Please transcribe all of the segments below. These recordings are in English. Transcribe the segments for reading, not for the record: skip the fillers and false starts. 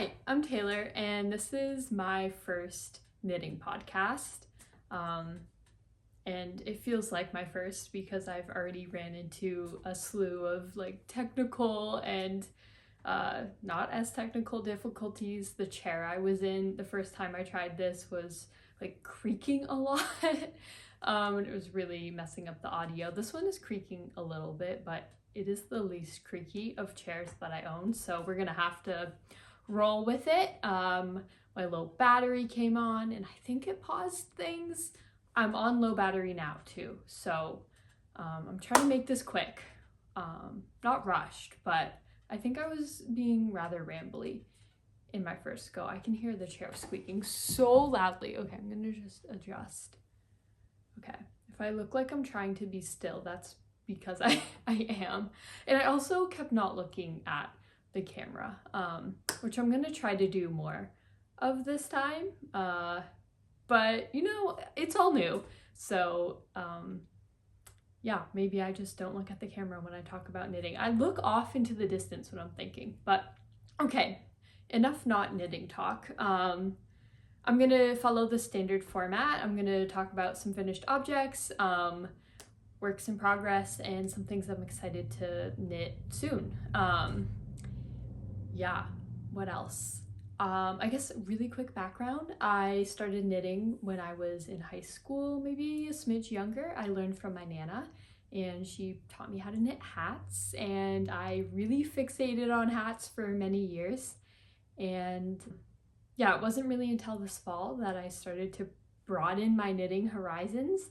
Hi, I'm Taylor, and this is my first knitting podcast. And it feels like my first because I've already ran into a slew of technical and not as technical difficulties. The chair I was in the first time I tried this was creaking a lot. And it was really messing up the audio. This one is creaking a little bit, but it is the least creaky of chairs that I own, so we're gonna have to roll with it. My low battery came on and I think it paused things. I'm on low battery now too, so I'm trying to make this quick. Not rushed, but I think I was being rather rambly in my first go. I can hear the chair squeaking so loudly. Okay, I'm gonna just adjust. Okay, if I look like I'm trying to be still, that's because I am. And I also kept not looking at the camera, which I'm gonna try to do more of this time. But you know, it's all new. So yeah, maybe I just don't look at the camera when I talk about knitting. I look off into the distance when I'm thinking, but okay, enough not knitting talk. I'm gonna follow the standard format. I'm gonna talk about some finished objects, works in progress, and some things I'm excited to knit soon. Yeah, what else? I guess really quick background. I started knitting when I was in high school, maybe a smidge younger. I learned from my Nana and she taught me how to knit hats, and I really fixated on hats for many years. And yeah, it wasn't really until this fall that I started to broaden my knitting horizons.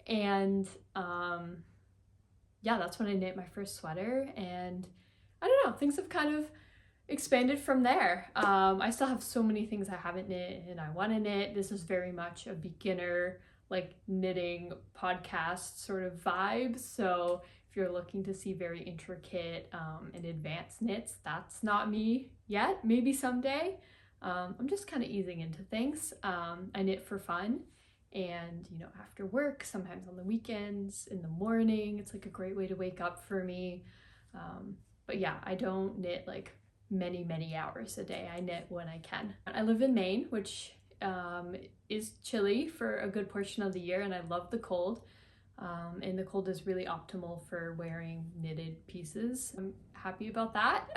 And yeah, that's when I knit my first sweater, and I don't know, things have kind of expanded from there. I still have so many things I haven't knit and I want to knit. This is very much a beginner knitting podcast sort of vibe, so if you're looking to see very intricate and advanced knits, that's not me yet. Maybe someday. I'm just kind of easing into things. I knit for fun, and you know, after work, sometimes on the weekends, in the morning. It's a great way to wake up for me. But yeah, I don't knit many hours a day. I knit when I can. I live in Maine, which is chilly for a good portion of the year, and I love the cold. And the cold is really optimal for wearing knitted pieces. I'm happy about that.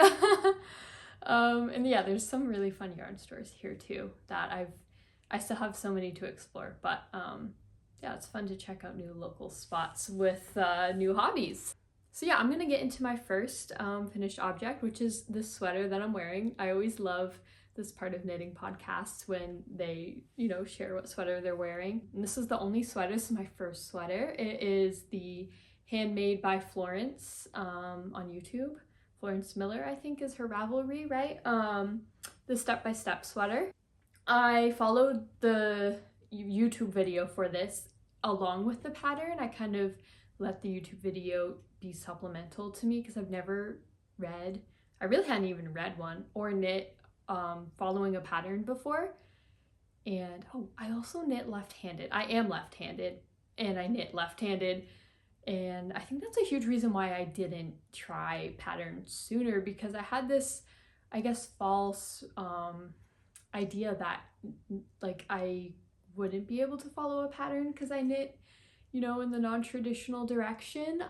And yeah, there's some really fun yarn stores here too that I still have so many to explore, but yeah, it's fun to check out new local spots with new hobbies. So yeah, I'm gonna get into my first finished object, which is this sweater that I'm wearing. I always love this part of knitting podcasts when they, you know, share what sweater they're wearing. And this is the only sweater. This is my first sweater. It is the Handmade by Florence on YouTube. Florence Miller, I think, is her Ravelry, right? The step-by-step sweater. I followed the YouTube video for this along with the pattern. I kind of let the YouTube video be supplemental to me because I've never read, I really hadn't even read one or knit following a pattern before. And oh, I also knit left-handed. I am left-handed and I knit left-handed. And I think that's a huge reason why I didn't try patterns sooner, because I had this, I guess, false idea that I wouldn't be able to follow a pattern because I knit, you know, in the non-traditional direction.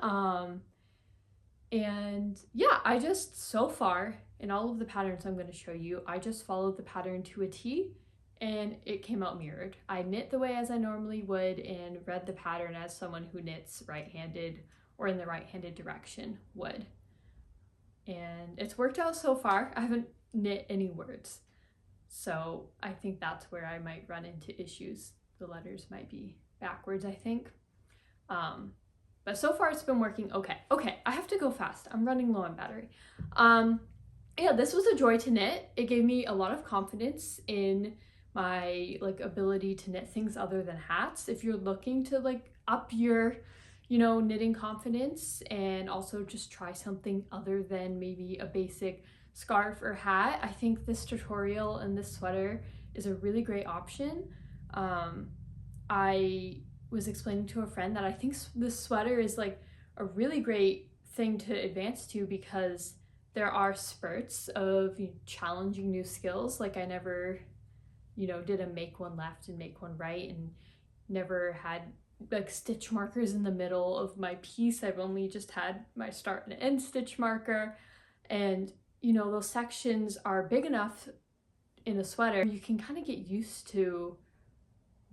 And yeah, I just, so far in all of the patterns I'm going to show you, I just followed the pattern to a T and it came out mirrored. I knit the way as I normally would and read the pattern as someone who knits right-handed or in the right-handed direction would. And it's worked out so far. I haven't knit any words. So I think that's where I might run into issues. The letters might be backwards, I think. But so far it's been working okay. Okay, I have to go fast. I'm running low on battery. Yeah, this was a joy to knit. It gave me a lot of confidence in my ability to knit things other than hats. If you're looking to up your, you know, knitting confidence and also just try something other than maybe a basic scarf or hat, I think this tutorial and this sweater is a really great option. I was explaining to a friend that I think this sweater is a really great thing to advance to because there are spurts of challenging new skills. Like I never, did a make one left and make one right, and never had like stitch markers in the middle of my piece. I've only just had my start and end stitch marker. And those sections are big enough in a sweater, you can kind of get used to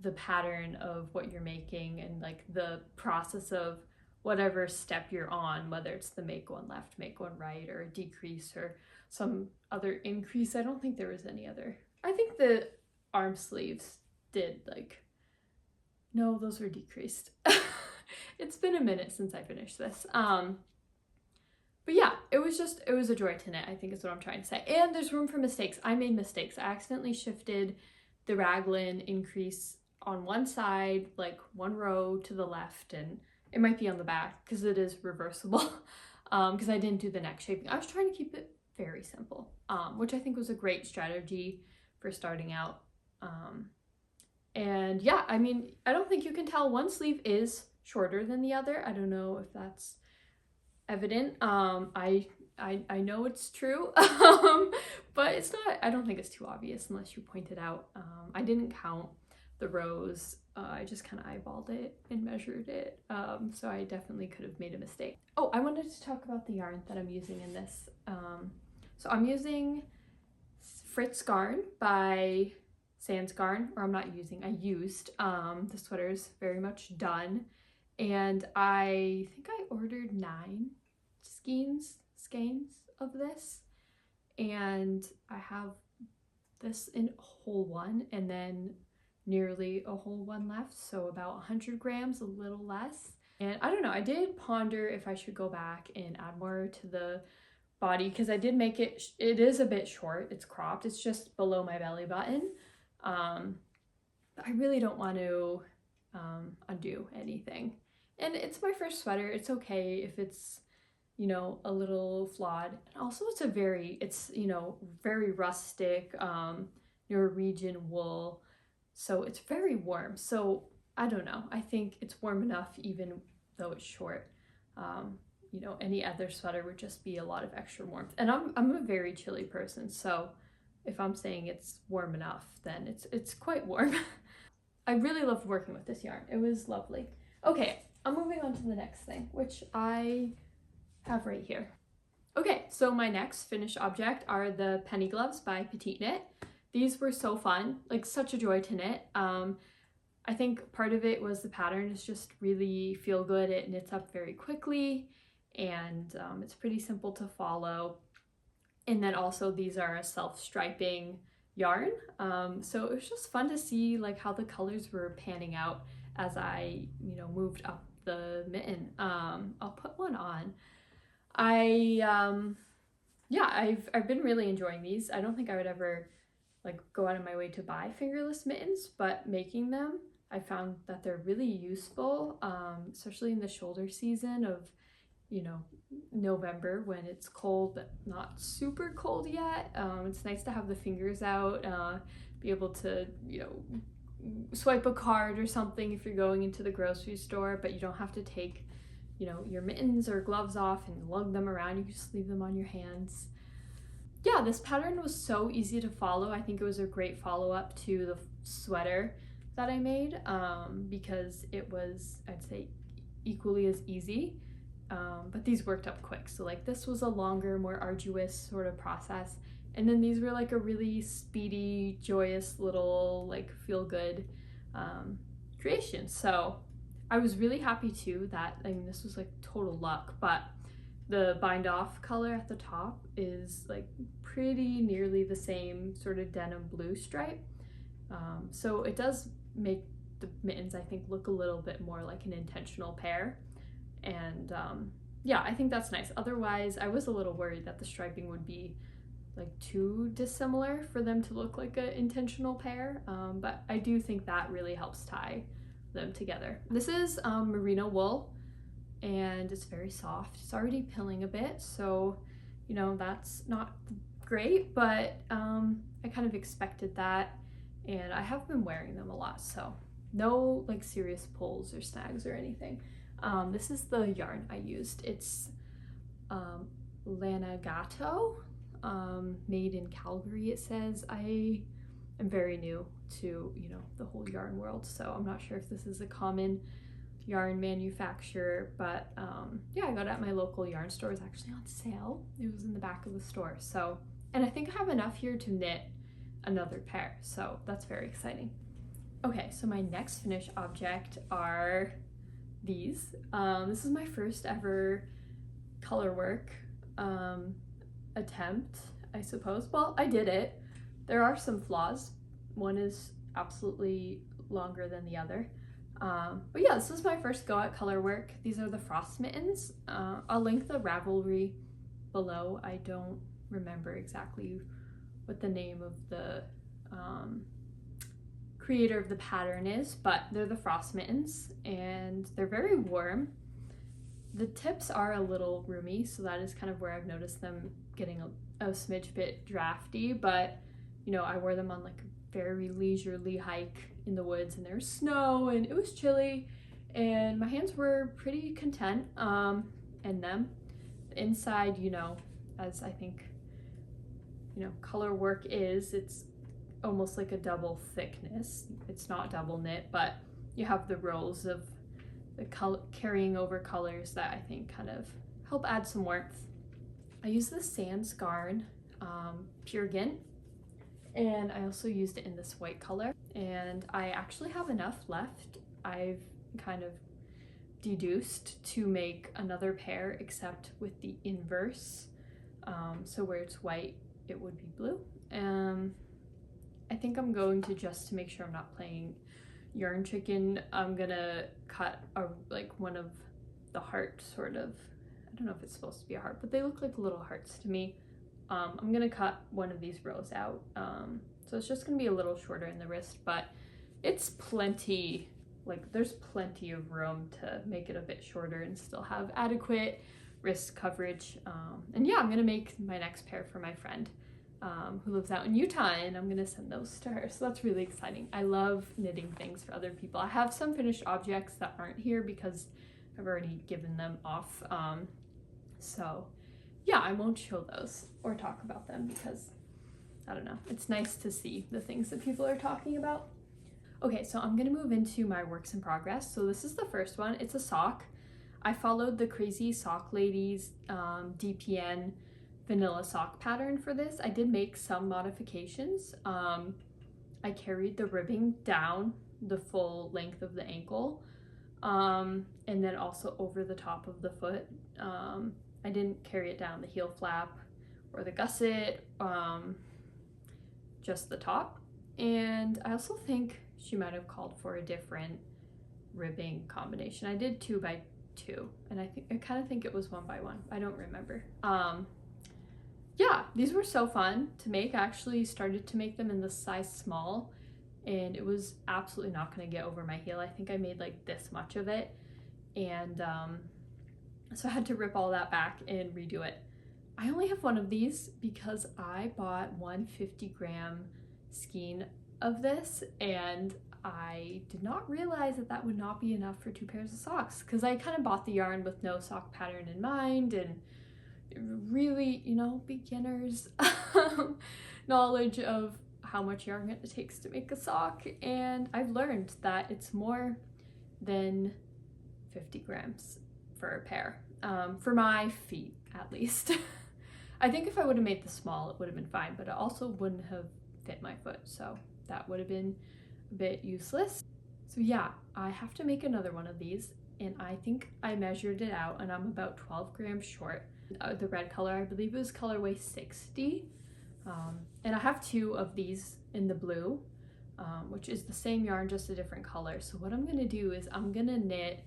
the pattern of what you're making and like the process of whatever step you're on, whether it's the make one left, make one right, or a decrease or some other increase. I don't think there was any other. I think the arm sleeves did no, those were decreased. It's been a minute since I finished this. But yeah, it was a joy to knit, I think is what I'm trying to say. And there's room for mistakes. I made mistakes. I accidentally shifted the raglan increase on one side, like one row to the left, and it might be on the back because it is reversible, because I didn't do the neck shaping. I was trying to keep it very simple, which I think was a great strategy for starting out. And yeah, I mean, I don't think you can tell one sleeve is shorter than the other. I don't know if that's evident. I know it's true, but it's not, I don't think it's too obvious unless you point it out. I didn't count the rows. I just kind of eyeballed it and measured it. So I definitely could have made a mistake. Oh, I wanted to talk about the yarn that I'm using in this. So I'm using Fritz yarn by Sans Garn, or I used. The sweater's very much done. And I think I ordered 9 skeins of this. And I have this in a whole one and then nearly a whole one left. So about 100 grams, a little less. And I don't know, I did ponder if I should go back and add more to the body because I did make it is a bit short. It's cropped. It's just below my belly button. I really don't want to undo anything. And it's my first sweater. It's okay if it's, a little flawed. And also it's very rustic, Norwegian wool. So it's very warm. So I don't know. I think it's warm enough even though it's short. Any other sweater would just be a lot of extra warmth. And I'm a very chilly person. So if I'm saying it's warm enough, then it's quite warm. I really loved working with this yarn. It was lovely. Okay, I'm moving on to the next thing, which I have right here. Okay, so my next finished object are the penny gloves by Petite Knit. These were so fun, like such a joy to knit. I think part of it was the pattern is just really feel good. It knits up very quickly and it's pretty simple to follow. And then also these are a self-striping yarn. So it was just fun to see like how the colors were panning out as I, moved up the mitten. I'll put one on. I've been really enjoying these. I don't think I would ever go out of my way to buy fingerless mittens, but making them, I found that they're really useful, especially in the shoulder season of, November when it's cold, but not super cold yet. It's nice to have the fingers out, be able to, swipe a card or something if you're going into the grocery store, but you don't have to take, your mittens or gloves off and lug them around. You can just leave them on your hands. Yeah, this pattern was so easy to follow. I think it was a great follow-up to the sweater that I made, because it was, I'd say, equally as easy. But these worked up quick. So this was a longer, more arduous sort of process. And then these were a really speedy, joyous little feel good creation. So I was really happy too that, this was total luck, but the bind off color at the top is pretty nearly the same sort of denim blue stripe. So it does make the mittens, I think, look a little bit more like an intentional pair. And yeah, I think that's nice. Otherwise, I was a little worried that the striping would be too dissimilar for them to look like an intentional pair, but I do think that really helps tie them together. This is merino wool, and it's very soft. It's already pilling a bit, so that's not great, but I kind of expected that, and I have been wearing them a lot, so no serious pulls or snags or anything. This is the yarn I used. It's Lanagato, made in Calgary, it says. I am very new to, you know, the whole yarn world, so I'm not sure if this is a common yarn manufacturer, but yeah, I got it at my local yarn store. It's actually on sale. It was in the back of the store. So, and I think I have enough here to knit another pair, so that's very exciting. Okay, so my next finished object are these. This is my first ever color work attempt, I suppose. Well, I did it. There are some flaws. One is absolutely longer than the other. But yeah, this is my first go at color work. These are the Frost Mittens. I'll link the Ravelry below. I don't remember exactly what the name of the creator of the pattern is, but they're the Frost Mittens and they're very warm. The tips are a little roomy, so that is kind of where I've noticed them getting a smidge bit drafty, but you know, I wore them on like a very leisurely hike in the woods and there was snow and it was chilly and my hands were pretty content in them. The inside, you know, as I think, you know, color work is, it's almost like a double thickness. It's not double knit, but you have the rows of the carrying over colors that I think kind of help add some warmth. I use the Sans Garn Pure Gint, and I also used it in this white color, and I actually have enough left. I've kind of deduced to make another pair, except with the inverse. So where it's white, it would be blue. I think I'm going to, just to make sure I'm not playing yarn chicken, I'm gonna cut like one of the heart sort of, I don't know if it's supposed to be a heart, but they look like little hearts to me. I'm gonna cut one of these rows out. So it's just gonna be a little shorter in the wrist, but it's plenty, like there's plenty of room to make it a bit shorter and still have adequate wrist coverage. And yeah, I'm gonna make my next pair for my friend who lives out in Utah, and I'm gonna send those to her. So that's really exciting. I love knitting things for other people. I have some finished objects that aren't here because I've already given them off. So yeah, I won't show those or talk about them because I don't know. It's nice to see the things that people are talking about. Okay, so I'm gonna move into my works in progress. So this is the first one. It's a sock. I followed the Crazy Sock Ladies DPN vanilla sock pattern for this. I did make some modifications. I carried the ribbing down the full length of the ankle, and then also over the top of the foot. I didn't carry it down the heel flap or the gusset, just the top. And I also think she might have called for a different ribbing combination. I did 2x2, and I kind of think it was 1x1. I don't remember. Yeah, these were so fun to make. I actually started to make them in the size small, and it was absolutely not going to get over my heel. I think I made like this much of it, and so I had to rip all that back and redo it. I only have one of these because I bought one 50-gram skein of this, and I did not realize that that would not be enough for 2 pairs of socks, because I kind of bought the yarn with no sock pattern in mind, and really, you know, beginner's knowledge of how much yarn it takes to make a sock, and I've learned that it's more than 50 grams for a pair, for my feet at least. I think if I would have made the small, it would have been fine, but it also wouldn't have fit my foot, so that would have been a bit useless. So yeah, I have to make another one of these, and I think I measured it out and I'm about 12 grams short. The red color, I believe it was colorway 60, and I have 2 of these in the blue, which is the same yarn, just a different color. So what I'm gonna do is I'm gonna knit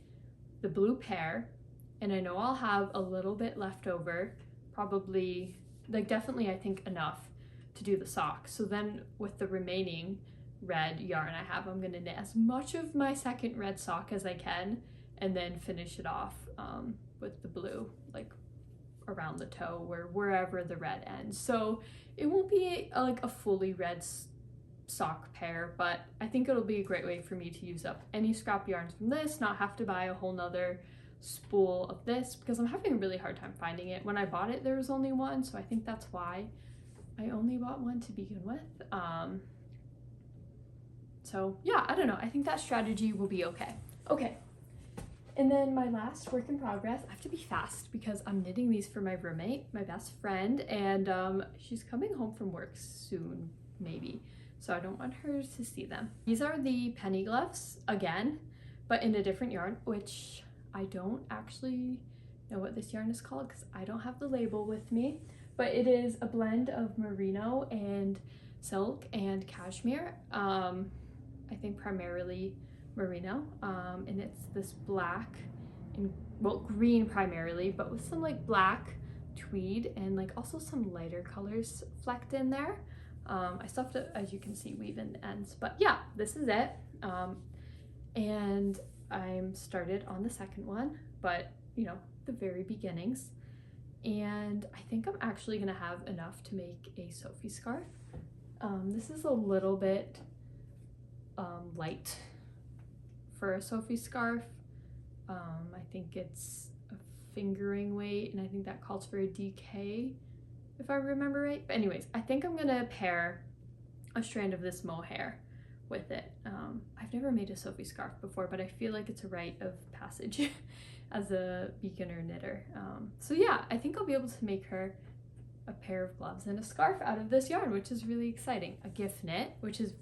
the blue pair, and I know I'll have a little bit left over, probably, like definitely I think enough to do the sock. So then with the remaining red yarn I have, I'm gonna knit as much of my second red sock as I can, and then finish it off with the blue, like around the toe or wherever the red ends. So it won't be like a fully red sock pair, but I think it'll be a great way for me to use up any scrap yarns from this, not have to buy a whole nother spool of this because I'm having a really hard time finding it. When I bought it, there was only one, so I think that's why I only bought one to begin with. So yeah, I don't know. I think that strategy will be okay. Okay. And then my last work in progress, I have to be fast because I'm knitting these for my roommate, my best friend, and she's coming home from work soon, maybe. So I don't want her to see them. These are the penny gloves, again, but in a different yarn, which I don't actually know what this yarn is called because I don't have the label with me, but it is a blend of merino and silk and cashmere. I think primarily merino, and it's this black and, well, green primarily, but with some like black tweed and like also some lighter colors flecked in there. I still have to, as you can see, weave in the ends, but yeah, this is it. And I'm started on the second one, but you know, the very beginnings. And I think I'm actually gonna have enough to make a Sophie scarf. This is a little bit light for a Sophie scarf. I think it's a fingering weight, and I think that calls for a DK if I remember right. But anyways, I think I'm gonna pair a strand of this mohair with it. I've never made a Sophie scarf before, but I feel like it's a rite of passage as a beginner knitter. So yeah, I think I'll be able to make her a pair of gloves and a scarf out of this yarn, which is really exciting. A gift knit, which is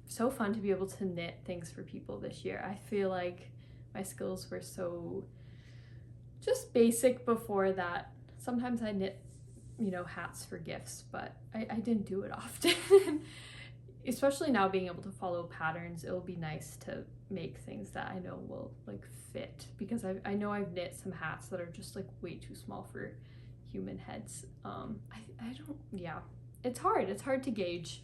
so fun to be able to knit things for people this year. I feel like my skills were so just basic before that. Sometimes I knit, you know, hats for gifts, but I didn't do it often. Especially now being able to follow patterns, it'll be nice to make things that I know will like fit, because I know I've knit some hats that are just like way too small for human heads. I don't, yeah, it's hard to gauge.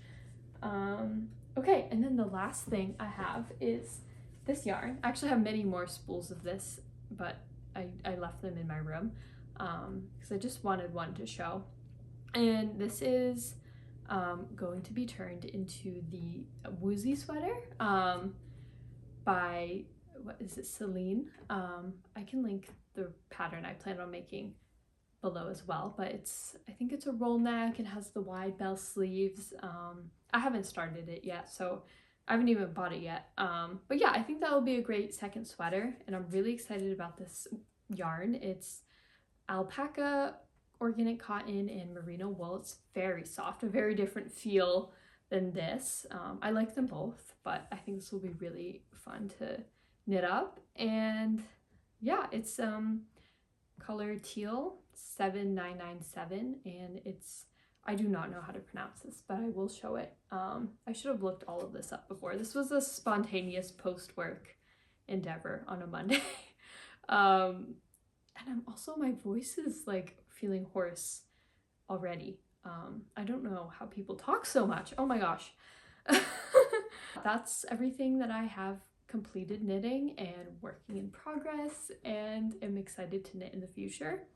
Okay, and then the last thing I have is this yarn. I actually have many more spools of this, but I left them in my room because I just wanted one to show. And this is going to be turned into the Woozy Sweater by, what is it, Celine? I can link the pattern I plan on making below as well, but I think it's a roll neck. It has the wide bell sleeves. I haven't started it yet, so I haven't even bought it yet. But yeah, I think that will be a great second sweater, and I'm really excited about this yarn. It's alpaca, organic cotton, and merino wool. It's very soft, a very different feel than this. I like them both, but I think this will be really fun to knit up. And yeah, it's color teal 7997, and it's, I do not know how to pronounce this, but I will show it. I should have looked all of this up before. This was a spontaneous post-work endeavor on a Monday. And I'm also, my voice is like feeling hoarse already. I don't know how people talk so much. Oh my gosh. That's everything that I have completed knitting and working in progress, and am excited to knit in the future.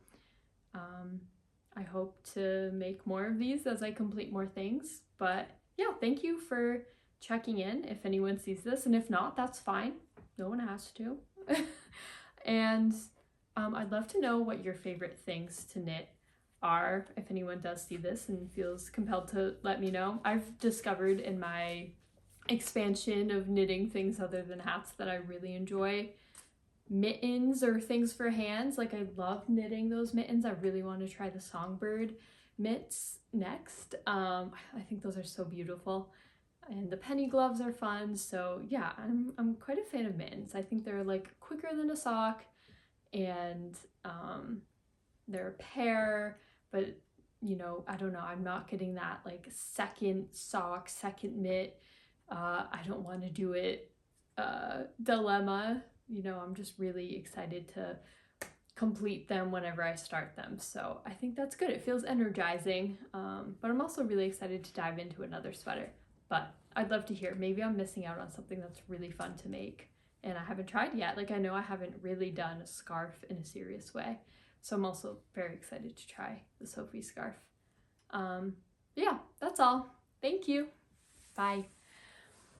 I hope to make more of these as I complete more things, but yeah, thank you for checking in if anyone sees this, and if not, that's fine. No one has to. And I'd love to know what your favorite things to knit are, if anyone does see this and feels compelled to let me know. I've discovered in my expansion of knitting things other than hats that I really enjoy. Mittens or things for hands, like I love knitting those mittens. I really want to try the songbird mitts next. I think those are so beautiful, and the penny gloves are fun. So yeah, I'm quite a fan of mittens. I think they're like quicker than a sock, and they're a pair, but you know, I don't know, I'm not getting that like second sock, second mitt, I don't want to do it dilemma. You know, I'm just really excited to complete them whenever I start them. So I think that's good. It feels energizing, but I'm also really excited to dive into another sweater. But I'd love to hear, maybe I'm missing out on something that's really fun to make and I haven't tried yet. Like, I know I haven't really done a scarf in a serious way. So I'm also very excited to try the Sophie scarf. Yeah, that's all. Thank you. Bye.